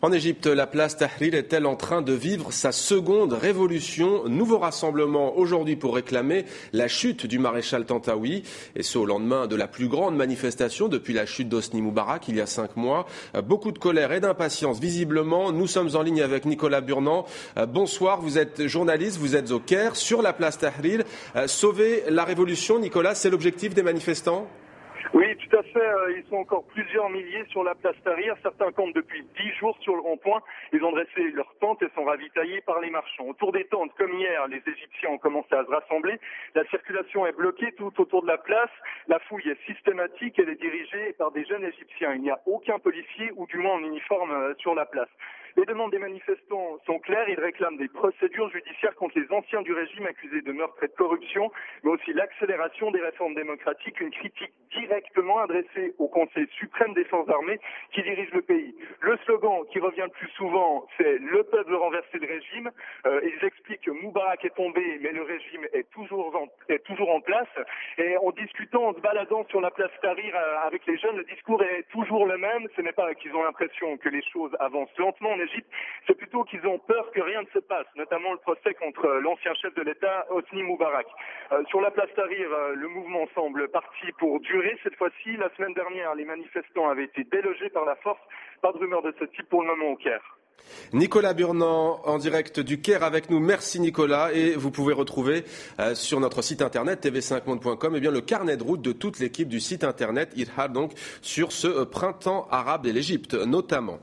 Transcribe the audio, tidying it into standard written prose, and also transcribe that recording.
En Égypte, la place Tahrir est-elle en train de vivre sa seconde révolution? Nouveau rassemblement aujourd'hui pour réclamer la chute du maréchal Tantawi, et ce au lendemain de la plus grande manifestation depuis la chute d'Hosni Moubarak il y a 5 mois. Beaucoup de colère et d'impatience visiblement. Nous sommes en ligne avec Nicolas Burnand. Bonsoir, vous êtes journaliste, vous êtes au Caire, sur la place Tahrir. Sauver la révolution, Nicolas, c'est l'objectif des manifestants? Oui, tout à fait. Ils sont encore plusieurs milliers sur la place Tahrir. Certains campent depuis 10 jours sur le rond-point. Ils ont dressé leurs tentes et sont ravitaillés par les marchands. Autour des tentes, comme hier, les Égyptiens ont commencé à se rassembler. La circulation est bloquée tout autour de la place. La fouille est systématique. Elle est dirigée par des jeunes Égyptiens. Il n'y a aucun policier ou du moins en uniforme sur la place. Les demandes des manifestants sont claires. Ils réclament des procédures judiciaires contre les anciens du régime accusés de meurtre et de corruption, mais aussi l'accélération des réformes démocratiques, une critique directement adressée au Conseil suprême des forces armées qui dirige le pays. Le slogan qui revient le plus souvent, c'est « Le peuple veut renverser le régime ». Ils expliquent que Moubarak est tombé, mais le régime est toujours en place. Et en discutant, en se baladant sur la place Tahrir avec les jeunes, le discours est toujours le même. Ce n'est pas qu'ils ont l'impression que les choses avancent lentement en Égypte, c'est plutôt qu'ils ont peur que rien ne se passe, notamment le procès contre l'ancien chef de l'État, Hosni Moubarak. Sur la place Tahrir, le mouvement semble parti pour durer cette fois-ci. La semaine dernière, les manifestants avaient été délogés par la force. Pas de rumeur de ce type pour le moment au Caire. Nicolas Burnand en direct du Caire avec nous. Merci Nicolas, et vous pouvez retrouver sur notre site internet tv5monde.com le carnet de route de toute l'équipe du site internet Irhad, donc sur ce printemps arabe de l'Égypte notamment.